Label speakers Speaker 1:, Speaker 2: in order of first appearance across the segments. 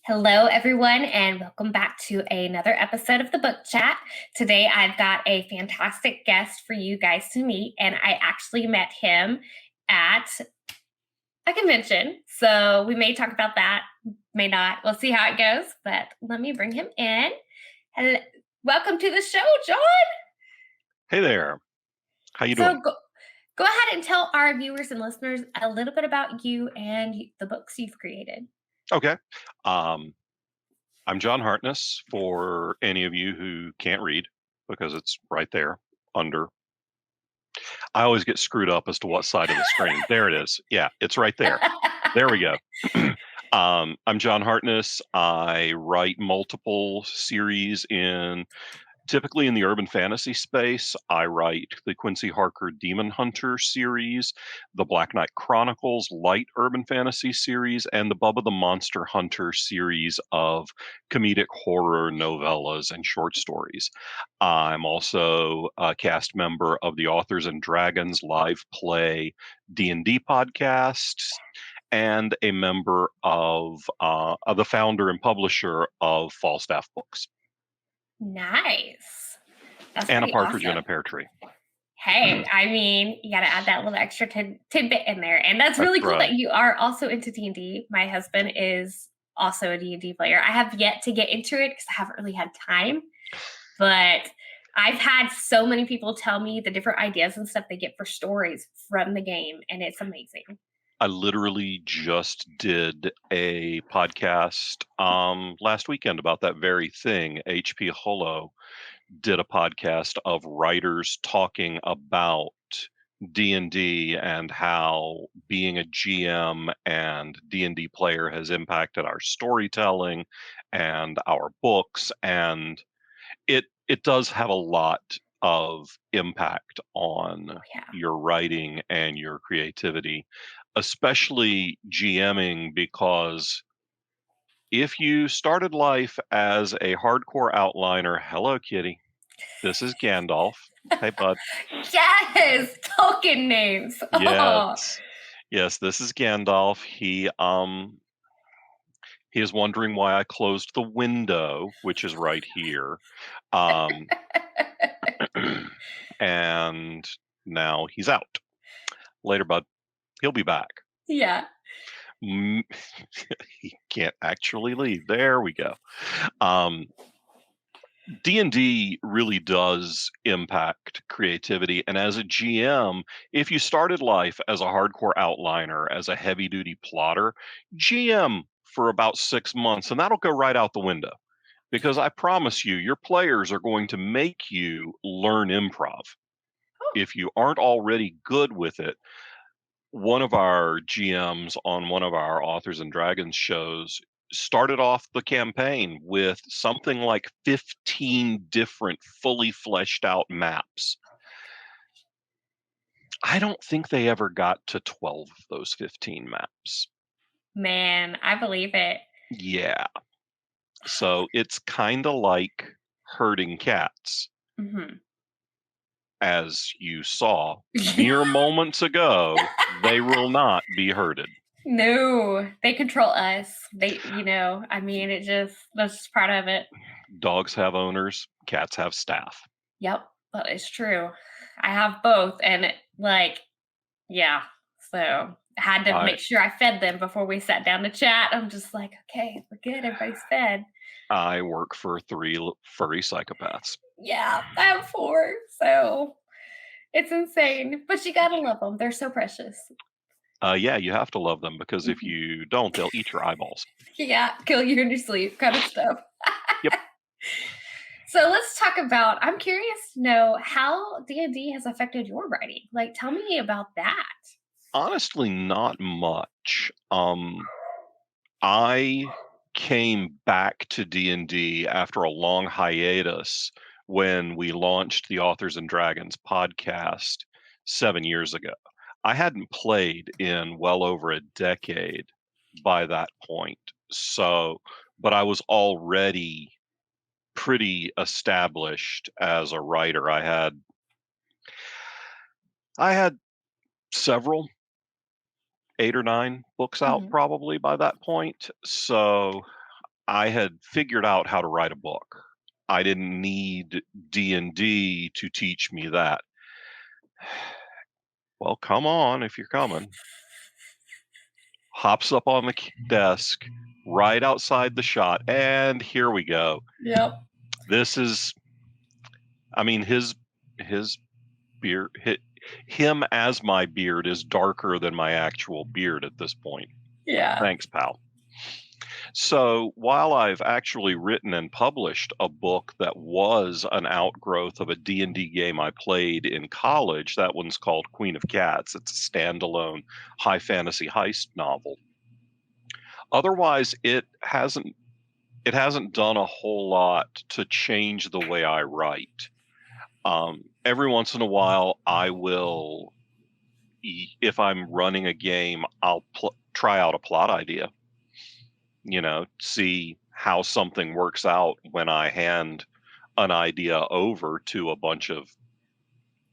Speaker 1: Hello, everyone, and welcome back to another episode of the Book Chat. Today, I've got a fantastic guest for you guys to meet, and I actually met him at a convention. So we may talk about that, may not. We'll see how it goes, but let me bring him in. Hello. Welcome to the show, John.
Speaker 2: Hey there. How you
Speaker 1: So
Speaker 2: doing?
Speaker 1: go ahead and tell our viewers and listeners a little bit about you and the books you've created.
Speaker 2: Okay. Um, I'm John Hartness for any of you who can't read because it's right there under. I always get screwed up as to what side of the screen. There it is. Yeah, it's right there. There we go. I'm John Hartness. I write multiple series typically in the urban fantasy space. I write the Quincy Harker Demon Hunter series, the Black Knight Chronicles light urban fantasy series, and the Bubba the Monster Hunter series of comedic horror novellas and short stories. I'm also a cast member of the Authors and Dragons live play D&D podcast and a member of the founder and publisher of Falstaff Books.
Speaker 1: Nice. That's
Speaker 2: And a
Speaker 1: pretty
Speaker 2: partridge in a
Speaker 1: awesome.
Speaker 2: pear tree.
Speaker 1: Hey, I mean, you gotta add that little extra tidbit in there, and that's
Speaker 2: That's
Speaker 1: really cool
Speaker 2: right.
Speaker 1: that you are also into D&D. My husband is also a D&D player. I have yet to get into it because I haven't really had time, but I've had so many people tell me the different ideas and stuff they get for stories from the game, and it's amazing.
Speaker 2: I literally just did a podcast last weekend about that very thing. HP Holo did a podcast of writers talking about D&D and how being a GM and D&D player has impacted our storytelling and our books, and it does have a lot of impact on
Speaker 1: Yeah.
Speaker 2: your writing and your creativity, especially GMing, because if you started life as a hardcore outliner, hello kitty, this is Gandalf. Hey bud.
Speaker 1: Yes, Tolkien names. Oh,
Speaker 2: Yes. Yes, this is Gandalf. He is wondering why I closed the window, which is right here. Um and now he's out. Later, bud. He'll be back.
Speaker 1: yeah.
Speaker 2: Mm, he can't actually leave. There we go. Um, D&D really does impact creativity. And as a GM, if you started life as a hardcore outliner, as a heavy duty plotter, GM for about 6 months, and that'll go right out the window. Because I promise you, your players are going to make you learn improv.
Speaker 1: Oh,
Speaker 2: If you aren't already good with it, one of our GMs on one of our Authors and Dragons shows started off the campaign with something like 15 different fully fleshed out maps. I don't think they ever got to 12 of those 15 maps.
Speaker 1: man, I believe it.
Speaker 2: Yeah. So it's kind of like herding cats,
Speaker 1: Mhm.
Speaker 2: as you saw mere moments ago. They will not be herded.
Speaker 1: No, they control us. I mean, that's just part of it.
Speaker 2: Dogs have owners, cats have staff.
Speaker 1: Yep, that is true. I have both, and yeah. So I had to
Speaker 2: I
Speaker 1: make sure I fed them before we sat down to chat. I'm just like, okay, we're good. Everybody's fed.
Speaker 2: I work for three furry psychopaths.
Speaker 1: Yeah, I have four. So it's insane, but you gotta love them. They're so precious.
Speaker 2: Yeah, you have to love them because if
Speaker 1: Mhm.
Speaker 2: you don't, they'll eat your eyeballs.
Speaker 1: Yeah, kill you in your sleep, kind of stuff.
Speaker 2: Yep.
Speaker 1: So let's talk about. I'm curious to know how D&D has affected your writing. Like, tell me about that.
Speaker 2: Honestly, not much. I came back to D&D after a long hiatus when we launched the Authors and Dragons podcast 7 years ago. I hadn't played in well over a decade by that point. So, but I was already pretty established as a writer. I had several, 8 or 9 books out
Speaker 1: Mhm.
Speaker 2: probably by that point. So I had figured out how to write a book. I didn't need D&D to teach me that. Well, come on if you're coming. Hops up on the desk right outside the shot, and here we go.
Speaker 1: Yep.
Speaker 2: This is, I mean, his beard, him as my beard is darker than my actual beard at this point.
Speaker 1: Yeah.
Speaker 2: Thanks, pal. So while I've actually written and published a book that was an outgrowth of a D&D game I played in college, that one's called Queen of Cats. It's a standalone high fantasy heist novel. Otherwise, it hasn't done a whole lot to change the way I write. Every once in a while, I will, if I'm running a game, I'll try out a plot idea. See how something works out when I hand an idea over to a bunch of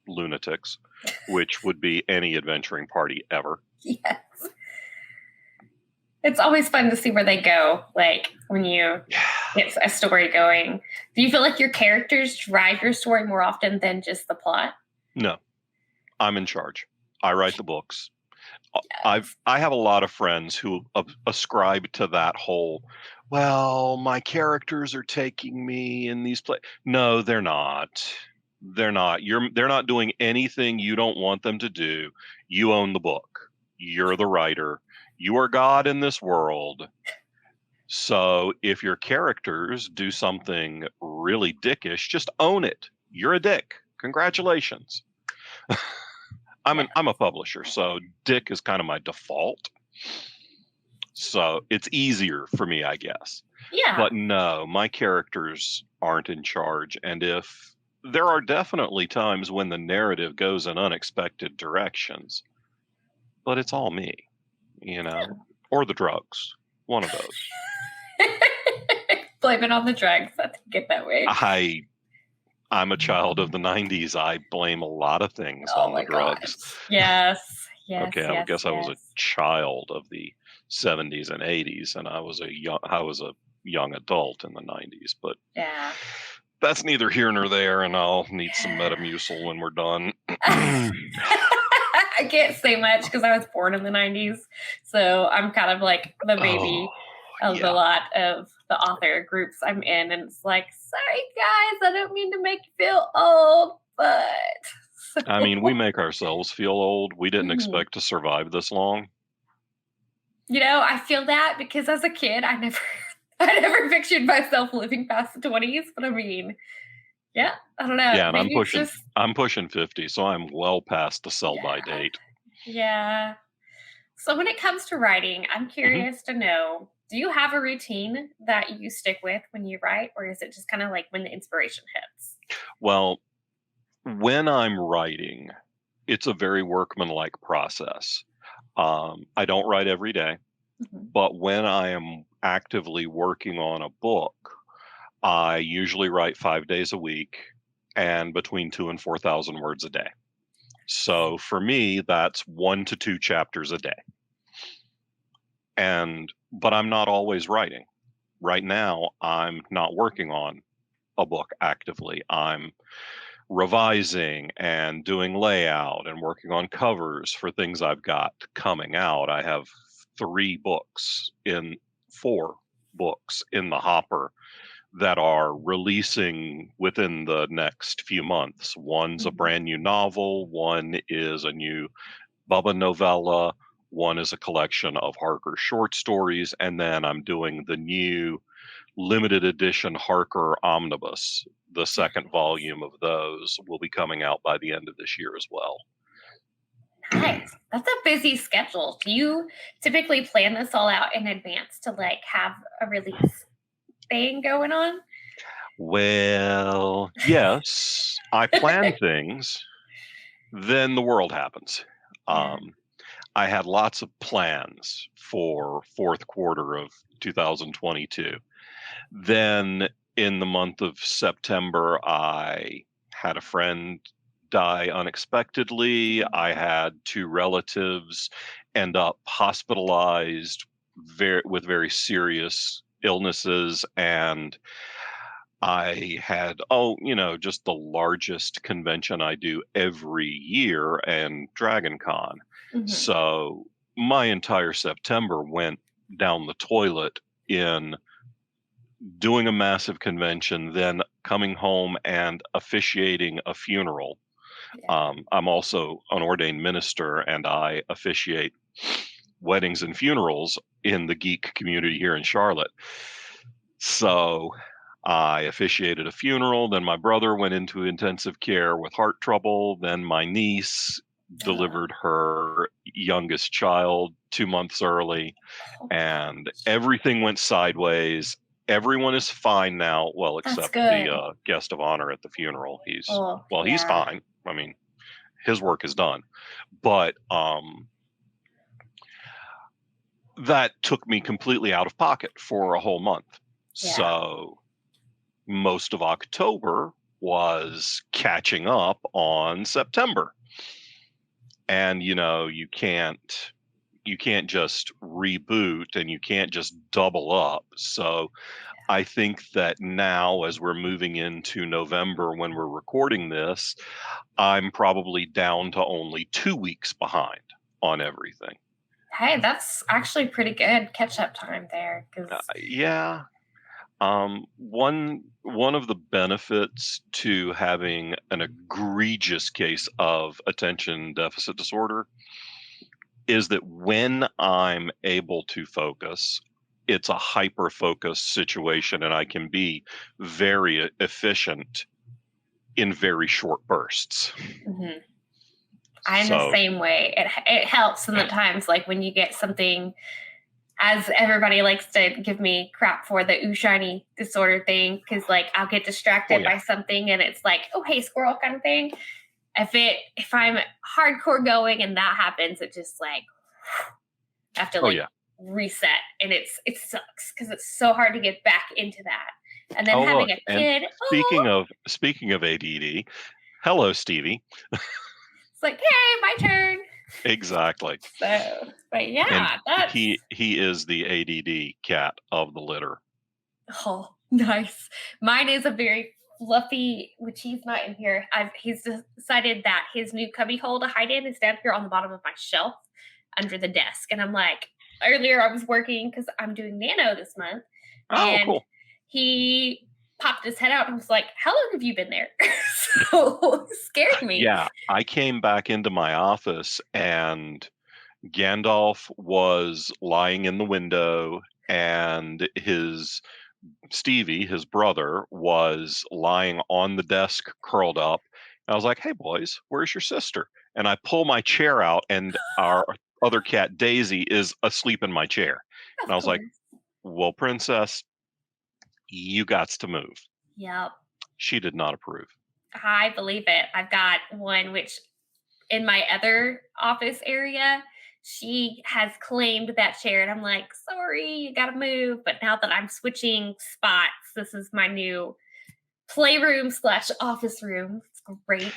Speaker 2: lunatics, which would be any adventuring party ever.
Speaker 1: Yes. It's always fun to see where they go, like when you get a story going. Do you feel like your characters drive your story more often than just the plot?
Speaker 2: No, I'm in charge. I write the books.
Speaker 1: Yes.
Speaker 2: I have a lot of friends who ascribe to that whole, well, my characters are taking me in these places. No, they're not. They're not. They're not doing anything you don't want them to do. You own the book. You're the writer. You are God in this world. So if your characters do something really dickish, just own it. You're a dick. Congratulations. I'm a publisher, so dick is kind of my default. So it's easier for me, I guess.
Speaker 1: Yeah.
Speaker 2: But no, my characters aren't in charge. And if there are definitely times when the narrative goes in unexpected directions, but it's all me, or the drugs, one of those.
Speaker 1: Blame it on the drugs. I think it that way.
Speaker 2: I'm a child of the 90s. I blame a lot of things on the drugs.
Speaker 1: Gosh. Yes. Yes.
Speaker 2: Okay, I guess I was a child of the 70s and 80s, and I was a young adult in the 90s. But
Speaker 1: yeah,
Speaker 2: that's neither here nor there, and I'll need some Metamucil when we're done.
Speaker 1: I can't say much because I was born in the 90s, so I'm kind of like the baby of a lot of the author groups I'm in, and it's like, sorry guys, I don't mean to make you feel old, but
Speaker 2: I mean, we make ourselves feel old. We didn't expect to survive this long.
Speaker 1: I feel that because as a kid, I never pictured myself living past the 20s, but I mean, yeah, I don't know.
Speaker 2: Yeah, and I'm pushing 50, so I'm well past the sell-by date.
Speaker 1: Yeah. So when it comes to writing, I'm curious to know, do you have a routine that you stick with when you write, or is it just kind of like when the inspiration hits?
Speaker 2: Well, when I'm writing, it's a very workmanlike process. I don't write every day, but when I am actively working on a book, I usually write 5 days a week and between 2,000 and 4,000 words a day. So for me, that's 1 to 2 chapters a day. But I'm not always writing. Right now, I'm not working on a book actively. I'm revising and doing layout and working on covers for things I've got coming out. I have 4 books in the hopper that are releasing within the next few months. One's a brand new novel, one is a new Bubba novella, one is a collection of Harker short stories, and then I'm doing the new limited edition Harker Omnibus. The second volume of those will be coming out by the end of this year as well.
Speaker 1: Nice. That's a busy schedule. Do you typically plan this all out in advance to have a release thing going on?
Speaker 2: Well, yes, I plan things, then the world happens. I had lots of plans for fourth quarter of 2022. Then in the month of September, I had a friend die unexpectedly. I had 2 relatives end up hospitalized with very serious illnesses, and I had, just the largest convention I do every year, and Dragon Con.
Speaker 1: Mhm.
Speaker 2: So my entire September went down the toilet in doing a massive convention, then coming home and officiating a funeral.
Speaker 1: Yeah.
Speaker 2: I'm also an ordained minister, and I officiate weddings and funerals in the geek community here in Charlotte. So I officiated a funeral. Then my brother went into intensive care with heart trouble. Then my niece
Speaker 1: Oh.
Speaker 2: delivered her youngest child 2 months early,
Speaker 1: Oh my
Speaker 2: and
Speaker 1: gosh.
Speaker 2: everything went sideways. Everyone is fine now, well,
Speaker 1: That's
Speaker 2: except the
Speaker 1: good.
Speaker 2: guest of honor at the funeral.
Speaker 1: Oh,
Speaker 2: He's
Speaker 1: yeah.
Speaker 2: fine. I mean, his work is done. But that took me completely out of pocket for a whole month.
Speaker 1: Yeah.
Speaker 2: So most of October was catching up on September. And you can't just reboot, and you can't just double up. So I think that now, as we're moving into November when we're recording this, I'm probably down to only 2 weeks behind on everything.
Speaker 1: Hey, that's actually pretty good catch-up time there, 'cause
Speaker 2: Yeah. One of the benefits to having an egregious case of attention deficit disorder is that when I'm able to focus, it's a hyper focus situation, and I can be very efficient in very short bursts.
Speaker 1: Mhm. I'm the
Speaker 2: So,
Speaker 1: same way. It helps in the times, like, when you get something, as everybody likes to give me crap for, the ooh shiny disorder thing, because, like, I'll get
Speaker 2: oh
Speaker 1: distracted
Speaker 2: yeah,
Speaker 1: by something and it's like, "Oh, hey, squirrel," kind of thing. If I'm hardcore going and that happens, it just, like, I have to,
Speaker 2: oh
Speaker 1: like,
Speaker 2: yeah,
Speaker 1: reset, and it sucks because it's so hard to get back into that. And then
Speaker 2: oh
Speaker 1: having
Speaker 2: look,
Speaker 1: a
Speaker 2: and
Speaker 1: kid,
Speaker 2: speaking of ADD, hello Stevie.
Speaker 1: it's like, "Hey, my turn."
Speaker 2: Exactly.
Speaker 1: So, but
Speaker 2: And
Speaker 1: yeah, that's
Speaker 2: he is the ADD cat of the litter.
Speaker 1: oh, nice. Mine is a very fluffy, which he's not in here. He's decided that his new cubby hole to hide in is down here on the bottom of my shelf under the desk. And I'm like, earlier I was working because I'm doing nano this month,
Speaker 2: Oh,
Speaker 1: and
Speaker 2: cool.
Speaker 1: he popped his head out and was like, "How long have you been there?" So it scared me.
Speaker 2: Yeah, I came back into my office, and Gandalf was lying in the window, and his Stevie, his brother, was lying on the desk curled up. And I was like, "Hey boys, where's your sister?" And I pull my chair out, and our other cat Daisy is asleep in my chair. And
Speaker 1: Of
Speaker 2: I was like,
Speaker 1: course.
Speaker 2: "Well, princess, you gots to move."
Speaker 1: Yep.
Speaker 2: She did not approve.
Speaker 1: I believe it. I've got one which in my other office area, she has claimed that chair, and I'm like, sorry, you gotta move. But now that I'm switching spots, this is my new playroom slash office room. It's great.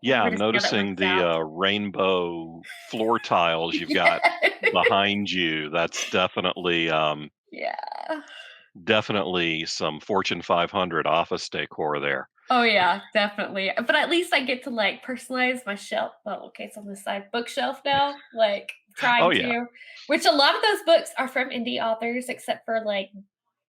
Speaker 2: Yeah,
Speaker 1: We're
Speaker 2: I'm
Speaker 1: gonna see how that
Speaker 2: noticing
Speaker 1: works
Speaker 2: the
Speaker 1: out.
Speaker 2: rainbow floor tiles you've got
Speaker 1: Yeah.
Speaker 2: behind you. That's
Speaker 1: Yeah.
Speaker 2: definitely some Fortune 500 office decor there.
Speaker 1: Oh yeah, definitely. But at least I get to like personalize my shelf. Well, okay, it's on the side bookshelf now. Like
Speaker 2: Oh
Speaker 1: trying
Speaker 2: yeah,
Speaker 1: to, which a lot of those books are from indie authors, except for like,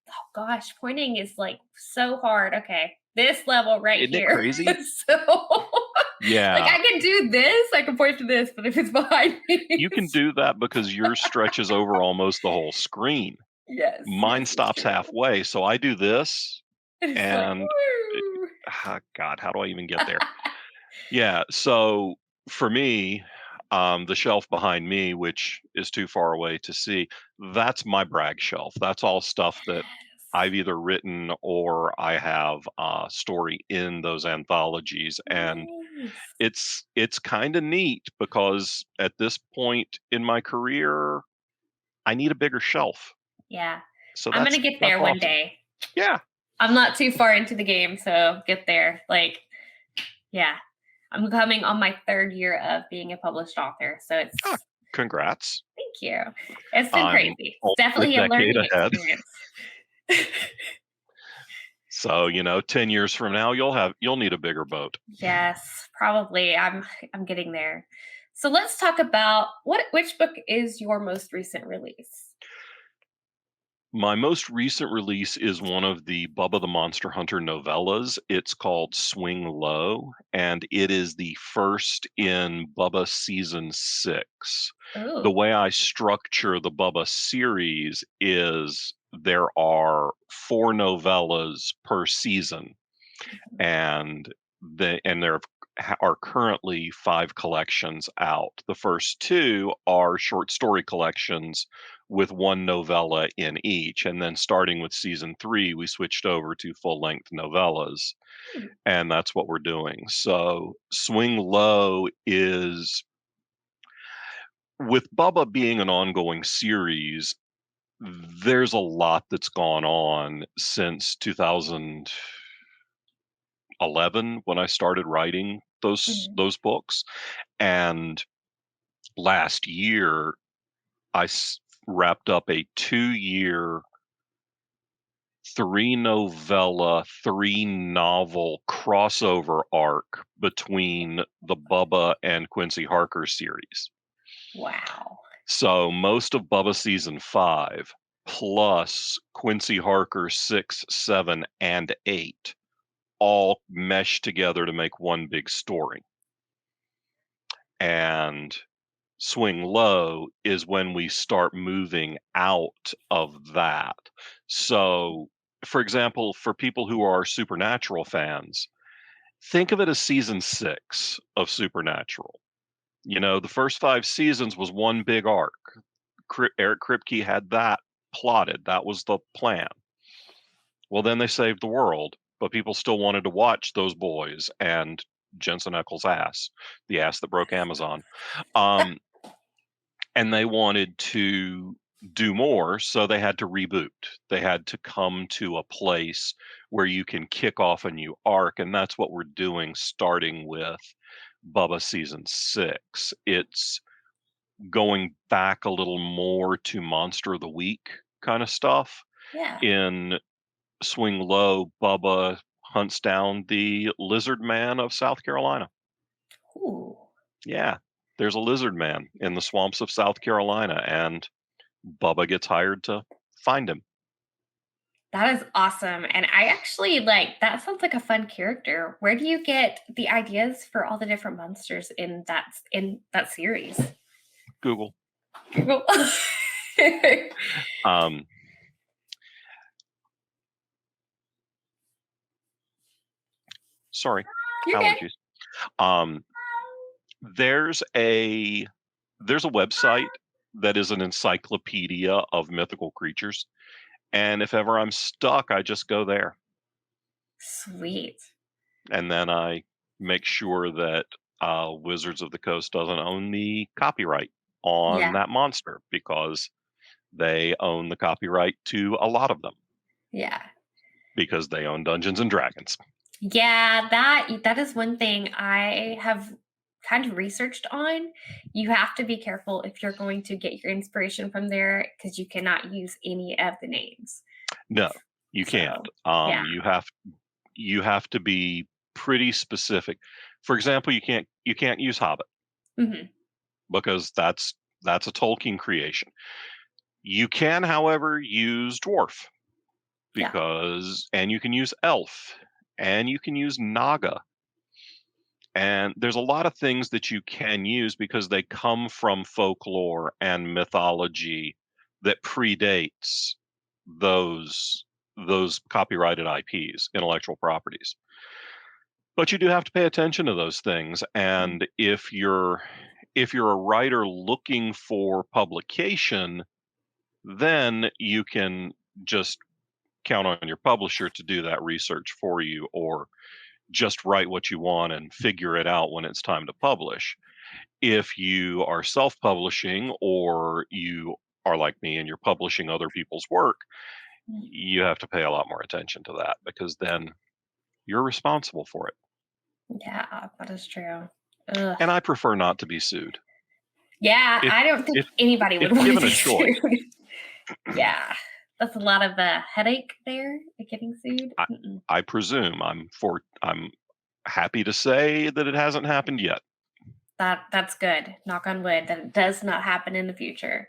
Speaker 1: oh gosh, pointing is like so hard. Okay, this level right
Speaker 2: isn't it
Speaker 1: here.
Speaker 2: crazy?
Speaker 1: So, like,
Speaker 2: Yeah,
Speaker 1: I can do this, I can point to this, but if it's behind me,
Speaker 2: you can do that because yours stretches over almost the whole screen.
Speaker 1: yes,
Speaker 2: Mine
Speaker 1: this is
Speaker 2: stops
Speaker 1: true.
Speaker 2: halfway, so I do this,
Speaker 1: And it's like,
Speaker 2: and
Speaker 1: woo.
Speaker 2: God, how do I even get there? Yeah, so for me, the shelf behind me, which is too far away to see, that's my brag shelf. That's all stuff that
Speaker 1: Yes.
Speaker 2: I've either written or I have a story in those anthologies, and
Speaker 1: Nice.
Speaker 2: it's kind of neat because at this point in my career, I need a bigger shelf.
Speaker 1: Yeah.
Speaker 2: So
Speaker 1: I'm
Speaker 2: that's
Speaker 1: gonna get
Speaker 2: that's
Speaker 1: there one
Speaker 2: awesome.
Speaker 1: day.
Speaker 2: Yeah.
Speaker 1: I'm not too far into the game, so get there. Like, yeah. I'm coming on my third year of being a published author. So
Speaker 2: Ah,
Speaker 1: it's
Speaker 2: congrats.
Speaker 1: thank you. It's been
Speaker 2: I'm
Speaker 1: crazy. It's
Speaker 2: only a
Speaker 1: definitely a
Speaker 2: decade
Speaker 1: learning
Speaker 2: ahead.
Speaker 1: experience.
Speaker 2: So, 10 years from now, you'll need a bigger boat.
Speaker 1: Yes, probably. I'm getting there. So let's talk about which book is your most recent release?
Speaker 2: My most recent release is one of the Bubba the Monster Hunter novellas. It's called Swing Low, and it is the first in Bubba season 6. The
Speaker 1: Oh.
Speaker 2: way I structure the Bubba series is there are 4 novellas per season, and there are currently 5 collections out. The first 2 are short story collections with 1 novella in each, and then starting with season 3, we switched over to full-length novellas,
Speaker 1: Hmm.
Speaker 2: and that's what we're doing. So, Swing Low is, with Bubba being an ongoing series, there's a lot that's gone on since 2011 when I started writing
Speaker 1: Mhm.
Speaker 2: those books, and last year wrapped up a 2-year 3 novella 3 novel crossover arc between the Bubba and Quincy Harker series.
Speaker 1: Wow.
Speaker 2: So most of Bubba season 5 plus Quincy Harker 6, 7, and 8 all mesh together to make one big story. And Swing Low is when we start moving out of that. So, for example, for people who are Supernatural fans, think of it as season 6 of Supernatural. The first 5 seasons was one big arc. Eric Kripke had that plotted. That was the plan. Well, then they saved the world, but people still wanted to watch those boys and Jensen Ackles' ass, the ass that broke Amazon. Um, and they wanted to do more, so they had to reboot. They had to come to a place where you can kick off a new arc, and that's what we're doing starting with Bubba season 6. It's going back a little more to Monster of the Week kind of stuff.
Speaker 1: Yeah.
Speaker 2: In Swing Low, Bubba hunts down the lizard man of South Carolina.
Speaker 1: Ooh.
Speaker 2: Yeah, there's a lizard man in the swamps of South Carolina, and Bubba gets hired to find him.
Speaker 1: That is awesome. And I actually like that sounds like a fun character. Where do you get the ideas for all the different monsters in that series?
Speaker 2: Google.
Speaker 1: Google.
Speaker 2: Um, sorry,
Speaker 1: You're good.
Speaker 2: allergies. Um, there's a there's a website that is an encyclopedia of mythical creatures, and if ever I'm stuck, I just go there,
Speaker 1: Sweet.
Speaker 2: and then I make sure that Wizards of the Coast doesn't own the copyright on
Speaker 1: Yeah.
Speaker 2: that monster because they own the copyright to a lot of them
Speaker 1: Yeah.
Speaker 2: because they own Dungeons and Dragons.
Speaker 1: Yeah, that is one thing I have kind of researched on. You have to be careful if you're going to get your inspiration from there because you cannot use any of the names.
Speaker 2: No, you can't.
Speaker 1: So, yeah.
Speaker 2: You have to be pretty specific. For example, you can't use Hobbit
Speaker 1: Mhm.
Speaker 2: because that's a Tolkien creation. You can, however, use dwarf
Speaker 1: Yeah.
Speaker 2: and you can use elf and you can use naga. And there's a lot of things that you can use because they come from folklore and mythology that predates those those copyrighted IPs, intellectual properties. But you do have to pay attention to those things,
Speaker 1: Mm.
Speaker 2: and if you're a writer looking for publication, then you can just count on your publisher to do that research for you, or just write what you want and figure it out when it's time to publish. If you are self-publishing or you are like me and you're publishing other people's work,
Speaker 1: Mm.
Speaker 2: you have to pay a lot more attention to that because then you're responsible for it.
Speaker 1: Yeah, that is true. Ugh.
Speaker 2: And I prefer not to be sued.
Speaker 1: Yeah,
Speaker 2: If
Speaker 1: I don't think
Speaker 2: if
Speaker 1: anybody
Speaker 2: if
Speaker 1: would want to
Speaker 2: given a
Speaker 1: be
Speaker 2: choice.
Speaker 1: sued. Yeah. That's a lot of headache there, getting sued.
Speaker 2: I,
Speaker 1: Mm-mm.
Speaker 2: I presume. I'm happy to say that it hasn't happened yet.
Speaker 1: That's good. Knock on wood that it does not happen in the future.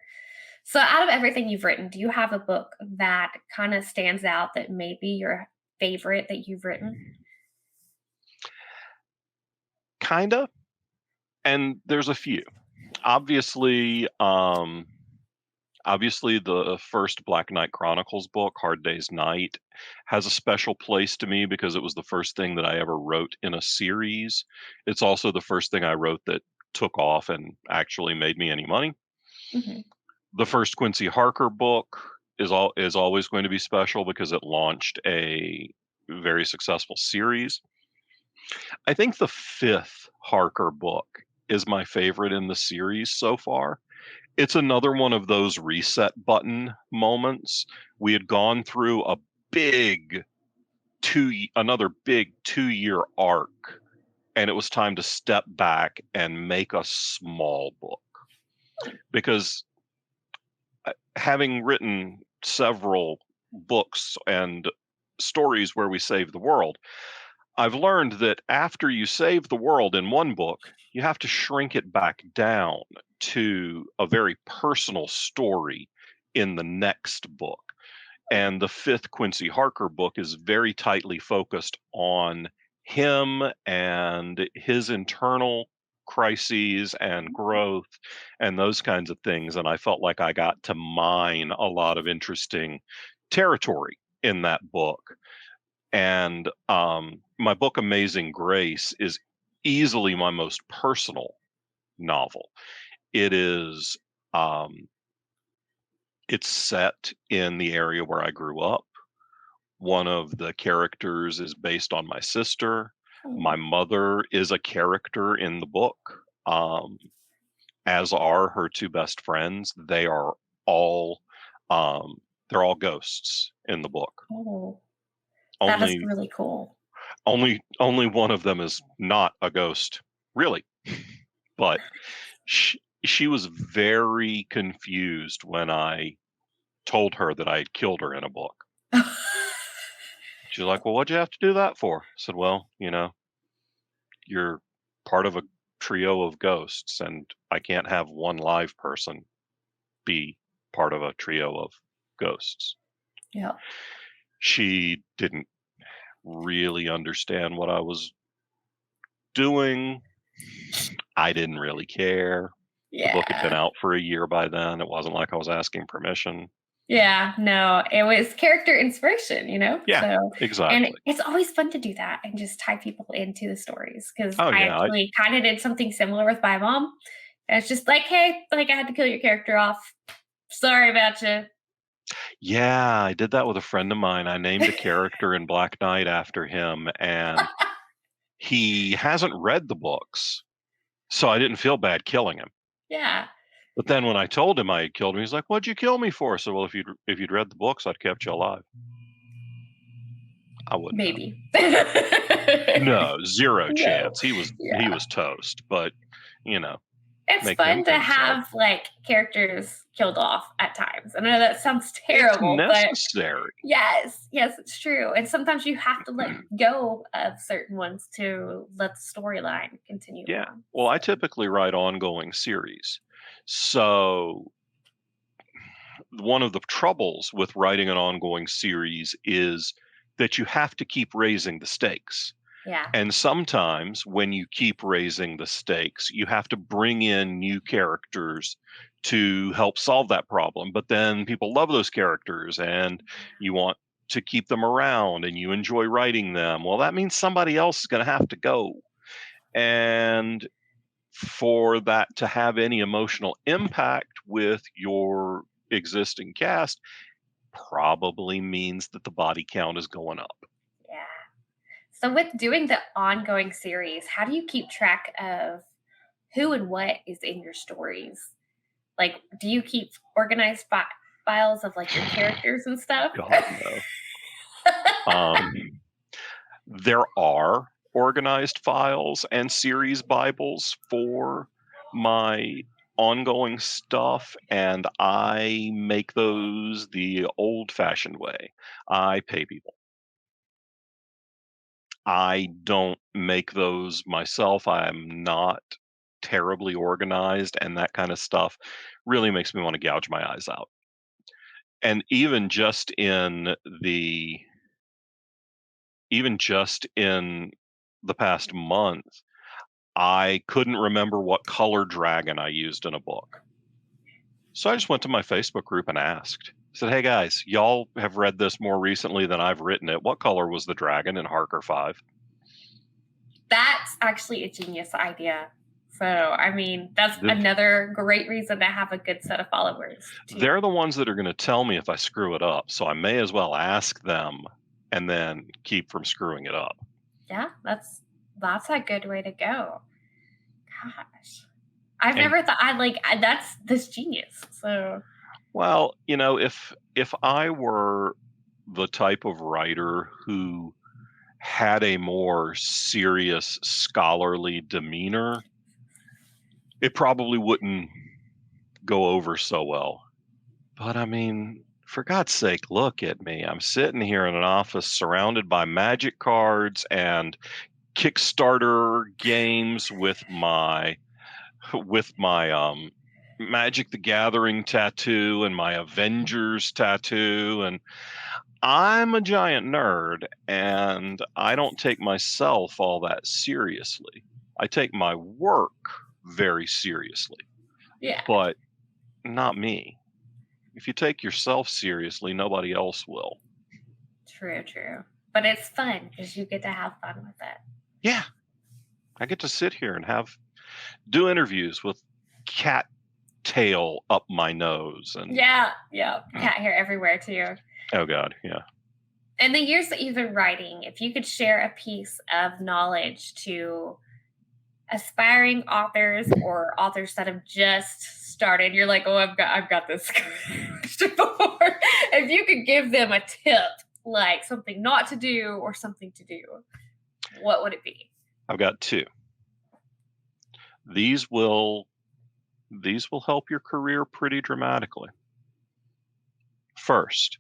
Speaker 1: So, out of everything you've written, do you have a book that kind of stands out that may be your favorite that you've written?
Speaker 2: Kinda. And there's a few. Obviously, obviously the first Black Knight Chronicles book, Hard Day's Night, has a special place to me because it was the first thing that I ever wrote in a series. It's also the first thing I wrote that took off and actually made me any money.
Speaker 1: Hmm.
Speaker 2: The first Quincy Harker book is always going to be special because it launched a very successful series. I think the fifth Harker book is my favorite in the series so far. It's another one of those reset button moments. We had gone through a big another big 2-year arc, and it was time to step back and make a small book. Because having written several books and stories where we save the world, I've learned that after you save the world in one book, you have to shrink it back down to a very personal story in the next book. And the fifth Quincy Harker book is very tightly focused on him and his internal crises and growth and those kinds of things. And I felt like I got to mine a lot of interesting territory in that book. And my book, Amazing Grace, is easily my most personal novel. It is, um, it's set in the area where I grew up. One of the characters is based on my sister. My
Speaker 1: Oh,
Speaker 2: mother is a character in the book, um, as are her two best friends. All, um, they're all ghosts in the book.
Speaker 1: oh, that is
Speaker 2: Only
Speaker 1: really cool.
Speaker 2: only one of them is not a ghost, really. But she was very confused when I told her that I had killed her in a book. She's like, "Well, what'd you have to do that for?" I said, "Well, you're part of a trio of ghosts, and I can't have one live person be part of a trio of ghosts."
Speaker 1: Yeah.
Speaker 2: She didn't really understand what I was doing. I didn't really care. The book had been
Speaker 1: Yeah.
Speaker 2: out for a year by then. It wasn't like I was asking permission.
Speaker 1: Yeah, no, it was character inspiration,
Speaker 2: Yeah,
Speaker 1: and
Speaker 2: exactly.
Speaker 1: it's always fun to do that and just tie people into the stories because
Speaker 2: Oh
Speaker 1: I
Speaker 2: yeah,
Speaker 1: actually kind of did something similar with my mom. And it's just like, hey, like I had to kill your character off. Sorry about you.
Speaker 2: yeah, I did that with a friend of mine. I named a character in Black Knight after him, and he hasn't read the books, so I didn't feel bad killing him.
Speaker 1: Yeah,
Speaker 2: But then when I told him I had killed him, he's like, "What'd you kill me for?" I said, "Well, if you'd read the books, I'd kept you alive." I wouldn't have.
Speaker 1: maybe.
Speaker 2: No, zero
Speaker 1: No.
Speaker 2: chance. He was
Speaker 1: Yeah.
Speaker 2: toast, but you know,
Speaker 1: It's
Speaker 2: make him
Speaker 1: fun to
Speaker 2: think so.
Speaker 1: have like characters killed off at times. I know that sounds
Speaker 2: It's
Speaker 1: terrible, but
Speaker 2: necessary.
Speaker 1: yes, yes, it's true. And sometimes you have to let go of certain ones to let the storyline continue
Speaker 2: Yeah.
Speaker 1: on.
Speaker 2: Well, I
Speaker 1: So,
Speaker 2: typically write ongoing series. So one of the troubles with writing an ongoing series is that you have to keep raising the stakes.
Speaker 1: yeah.
Speaker 2: And sometimes when you keep raising the stakes, you have to bring in new characters to help solve that problem. But then people love those characters and you want to keep them around and you enjoy writing them. Well, that means somebody else is going to have to go. And for that to have any emotional impact with your existing cast probably means that the body count is going up.
Speaker 1: Yeah. So with doing the ongoing series, how do you keep track of who and what is in your stories? Like, do you keep organized files of like your characters and stuff?
Speaker 2: God, no. Um, there are organized files and series Bibles for my ongoing stuff, and I make those the old-fashioned way. I pay people. I don't make those myself. I'm not terribly organized, and that kind of stuff really makes me want to gouge my eyes out. And the even just in the past month, I couldn't remember what color dragon I used in a book. So I just went to my Facebook group and asked. I said, "Hey guys, y'all have read this more recently than I've written it. What color was the dragon in Harker 5?"
Speaker 1: That's actually a genius idea. So, I mean, that's
Speaker 2: The-
Speaker 1: another great reason to have a good set of followers, too.
Speaker 2: They're the ones that are going to tell me if I screw it up. So I may as well ask them and then keep from screwing it up.
Speaker 1: Yeah, that's a good way to go. Gosh. I've never thought that's genius. So,
Speaker 2: well, if I were the type of writer who had a more serious scholarly demeanor, it probably wouldn't go over so well. But I mean, for God's sake, look at me. I'm sitting here in an office surrounded by magic cards and Kickstarter games with my Magic the Gathering tattoo and my Avengers tattoo, and I'm a giant nerd, and I don't take myself all that seriously. I take my work very seriously,
Speaker 1: yeah.
Speaker 2: but not me. If you take yourself seriously, nobody else will.
Speaker 1: True. But it's fun because you get to have fun with it.
Speaker 2: Yeah. I get to sit here and do interviews with cat tail up my nose and
Speaker 1: Yeah. Cat hair everywhere too.
Speaker 2: oh God, yeah.
Speaker 1: In the years that you've been writing, if you could share a piece of knowledge to aspiring authors or authors that have just started, you're like, oh, I've got this before. If you could give them a tip, like something not to do or something to do, what would it be?
Speaker 2: I've got two. These will help your career pretty dramatically. First,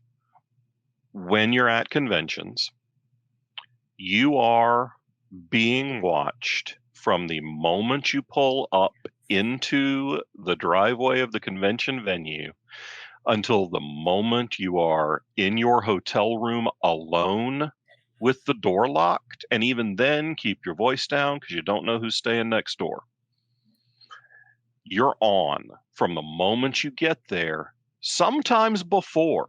Speaker 2: when you're at conventions, you are being watched from the moment you pull up into the driveway of the convention venue until the moment you are in your hotel room alone with the door locked. And even then, keep your voice down because you don't know who's staying next door. You're on from the moment you get there, sometimes before.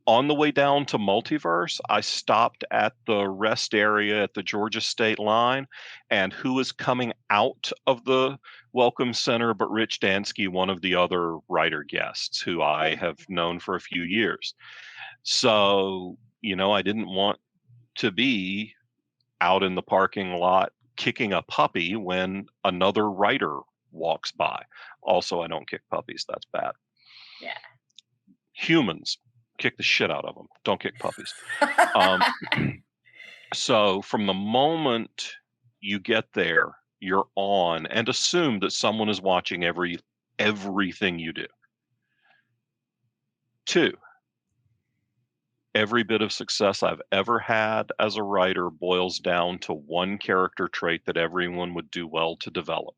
Speaker 2: On the way down to Multiverse, I stopped at the rest area at the Georgia state line, and who is coming out of the Welcome Center but Rich Dansky, one of the other writer guests who I have known for a few years. So, I didn't want to be out in the parking lot kicking a puppy when another writer walks by. Also, I don't kick puppies. That's bad.
Speaker 1: Yeah.
Speaker 2: Humans, kick the shit out of them. Don't kick puppies. So from the moment you get there, you're on and assume that someone is watching everything you do. 2, every bit of success I've ever had as a writer boils down to one character trait that everyone would do well to develop.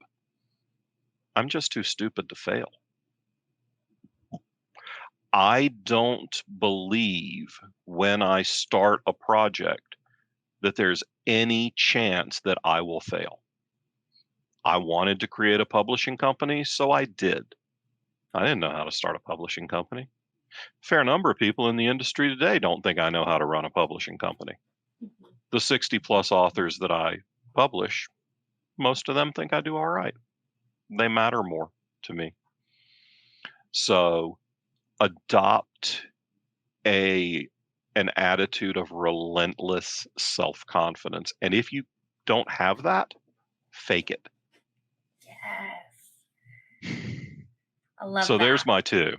Speaker 2: I'm just too stupid to fail. I don't believe when I start a project that there's any chance that I will fail. I wanted to create a publishing company, so I did. I didn't know how to start a publishing company. Fair number of people in the industry today don't think I know how to run a publishing company. The 60 plus authors that I publish, most of them think I do all right. They matter more to me. So adopt an attitude of relentless self-confidence. And if you don't have that, fake it.
Speaker 1: Yes. I love
Speaker 2: So
Speaker 1: that.
Speaker 2: there's my 2.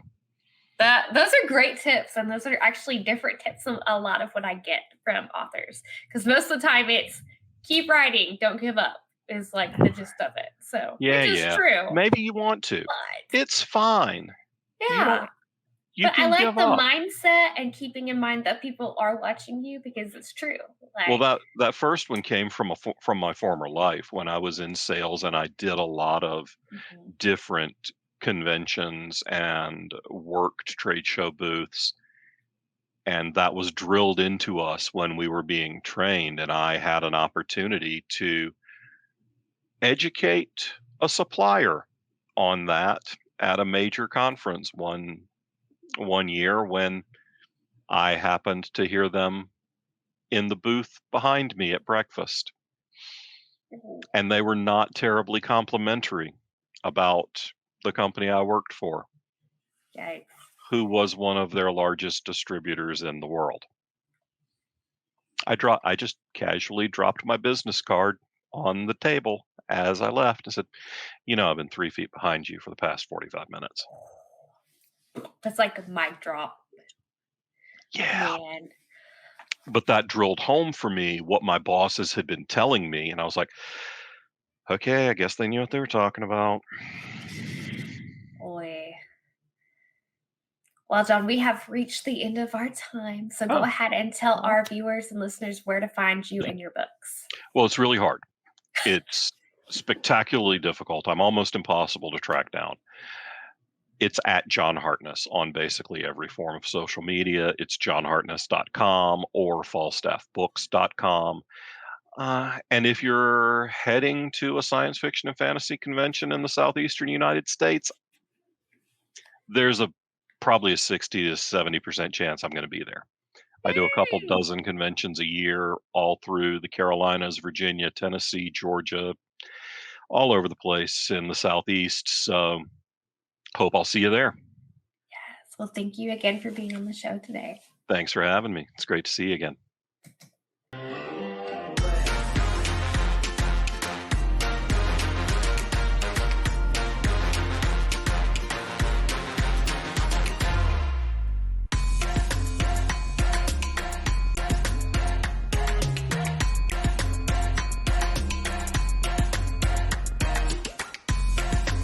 Speaker 1: Those are great tips, and those are actually different tips than a lot of what I get from authors. Because most of the time it's keep writing, don't give up. is like the gist of it. So,
Speaker 2: Yeah,
Speaker 1: which is
Speaker 2: yeah.
Speaker 1: true,
Speaker 2: Maybe you want to.
Speaker 1: but
Speaker 2: It's fine. You
Speaker 1: yeah.
Speaker 2: don't you
Speaker 1: But I
Speaker 2: can
Speaker 1: like
Speaker 2: give
Speaker 1: the
Speaker 2: up.
Speaker 1: mindset and keeping in mind that people are watching you because it's true.
Speaker 2: Well,
Speaker 1: Like,
Speaker 2: that first one came from from my former life when I was in sales and I did a lot of
Speaker 1: mhm,
Speaker 2: different conventions and worked trade show booths, and that was drilled into us when we were being trained, and I had an opportunity to educate a supplier on that at a major conference one year when I happened to hear them in the booth behind me at breakfast,
Speaker 1: mhm,
Speaker 2: and they were not terribly complimentary about the company I worked for,
Speaker 1: yikes.
Speaker 2: who was one of their largest distributors in the world. I just casually dropped my business card on the table as I left and said, "You know, I've been 3 feet behind you for the past 45 minutes."
Speaker 1: That's like a mic drop,
Speaker 2: Yeah,
Speaker 1: man.
Speaker 2: but that drilled home for me what my bosses had been telling me, and I was like, "Okay, I guess they knew what they were talking about."
Speaker 1: Boy. Well, John, we have reached the end of our time. So go
Speaker 2: Oh,
Speaker 1: ahead and tell
Speaker 2: well
Speaker 1: our viewers and listeners where to find you and your books.
Speaker 2: well, it's really hard. It's spectacularly difficult. I'm almost impossible to track down. It's at John Hartness on basically every form of social media. It's johnhartness.com or falstaffbooks.com. And if you're heading to a science fiction and fantasy convention in the southeastern United States, there's a probably a 60 to 70% chance I'm going to be there. I do a couple
Speaker 1: Yay!
Speaker 2: dozen conventions a year all through the Carolinas, Virginia, Tennessee, Georgia, all over the place in the southeast. So hope I'll see you there.
Speaker 1: Yes. Well, thank you again for being on the show today.
Speaker 2: Thanks for having me. It's great to see you again.